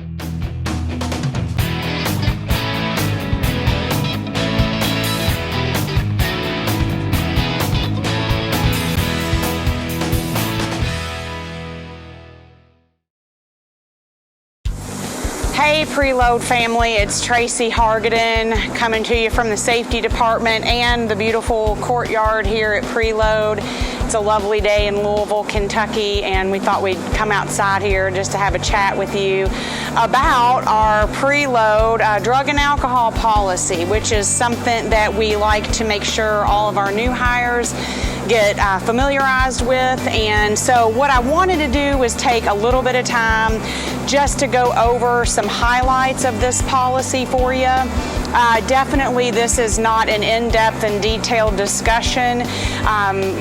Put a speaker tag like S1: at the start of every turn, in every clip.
S1: Hey Preload family, it's Tracy Hargadon coming to you from the safety department and the beautiful courtyard here at Preload. It's a lovely day in Louisville, Kentucky, and we thought we'd come outside here just to have a chat with you about our Preload drug and alcohol policy, which is something that we like to make sure all of our new hires get familiarized with. And so what I wanted to do was take a little bit of time just to go over some highlights of this policy for you. Definitely this is not an in-depth and detailed discussion.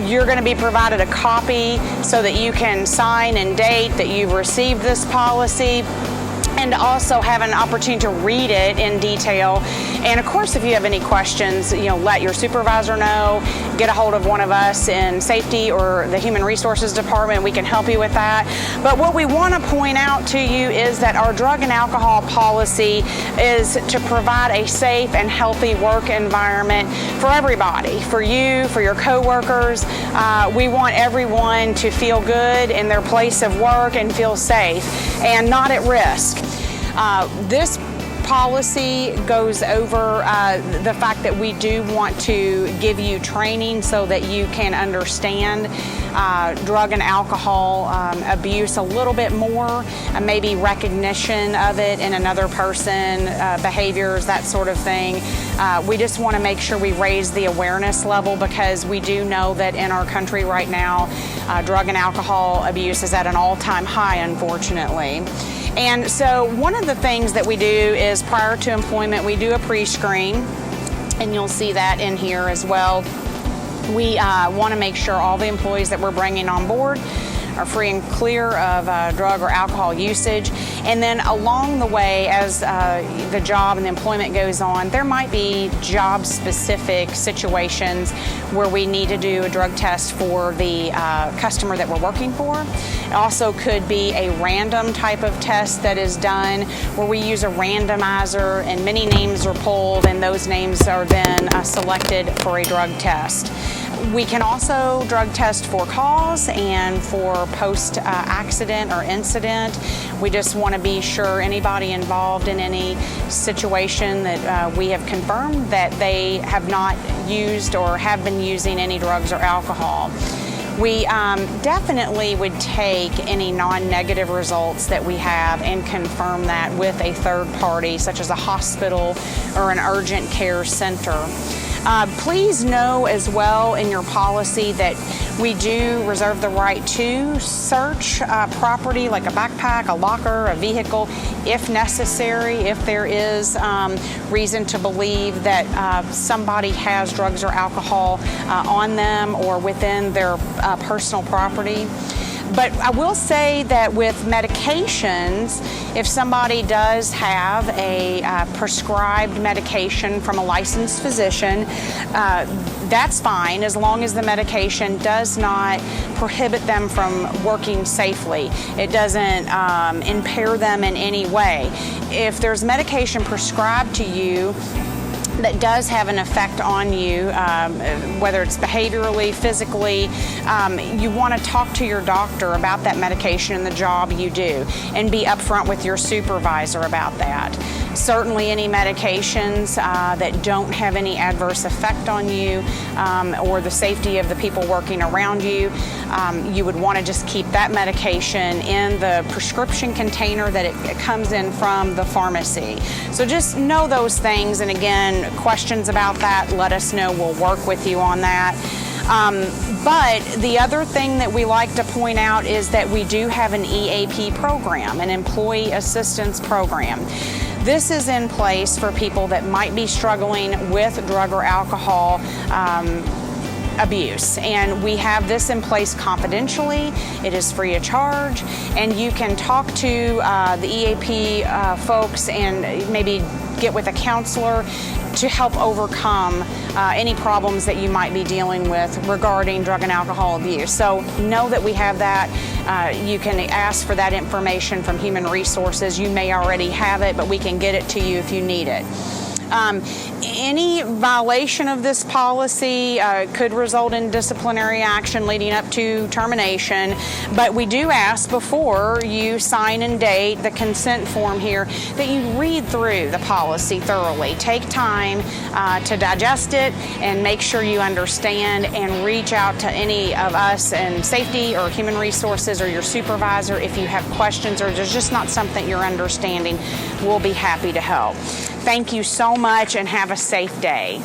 S1: You're going to be provided a copy so that you can sign and date that you've received this policy, and also have an opportunity to read it in detail. And of course, if you have any questions, let your supervisor know. Get a hold of one of us in safety or the human resources department. We can help you with that. But what we want to point out to you is that our drug and alcohol policy is to provide a safe and healthy work environment for everybody, for you, for your coworkers. We want everyone to feel good in their place of work and feel safe and not at risk. This policy goes over the fact that we do want to give you training so that you can understand drug and alcohol abuse a little bit more, maybe recognition of it in another person, behaviors, that sort of thing. We just want to make sure we raise the awareness level, because we do know that in our country right now, drug and alcohol abuse is at an all-time high, unfortunately. And so one of the things that we do is, prior to employment, we do a pre-screen, and you'll see that in here as well. We want to make sure all the employees that we're bringing on board are free and clear of drug or alcohol usage. And then along the way, as the job and the employment goes on, there might be job-specific situations where we need to do a drug test for the customer that we're working for. It also could be a random type of test that is done where we use a randomizer and many names are pulled, and those names are then selected for a drug test. We can also drug test for cause and for post-accident or incident. We just want to be sure anybody involved in any situation that we have confirmed that they have not used or have been using any drugs or alcohol. We definitely would take any non-negative results that we have and confirm that with a third party, such as a hospital or an urgent care center. Please know as well in your policy that we do reserve the right to search property like a backpack, a locker, a vehicle, if necessary, if there is reason to believe that somebody has drugs or alcohol on them or within their personal property. But I will say that with medications, if somebody does have a prescribed medication from a licensed physician, that's fine as long as the medication does not prohibit them from working safely. It doesn't impair them in any way. If there's medication prescribed to you that does have an effect on you, whether it's behaviorally, physically, you want to talk to your doctor about that medication and the job you do, and be upfront with your supervisor about that. Certainly any medications that don't have any adverse effect on you or the safety of the people working around you, you would want to just keep that medication in the prescription container that it comes in from the pharmacy. So just know those things, and again, questions about that, let us know. We'll work with you on that. But the other thing that we like to point out is that we do have an EAP program, an Employee Assistance Program. This is in place for people that might be struggling with drug or alcohol abuse, and we have this in place confidentially. It is free of charge, and you can talk to the EAP folks and maybe get with a counselor to help overcome any problems that you might be dealing with regarding drug and alcohol abuse. So know that we have that. you can ask for that information from Human Resources. You may already have it, but we can get it to you if you need it. Any violation of this policy could result in disciplinary action leading up to termination, but we do ask before you sign and date the consent form here that you read through the policy thoroughly. Take time to digest it and make sure you understand, and reach out to any of us in safety or Human Resources or your supervisor if you have questions or there's just not something you're understanding. We'll be happy to help. Thank you so much and have a safe day.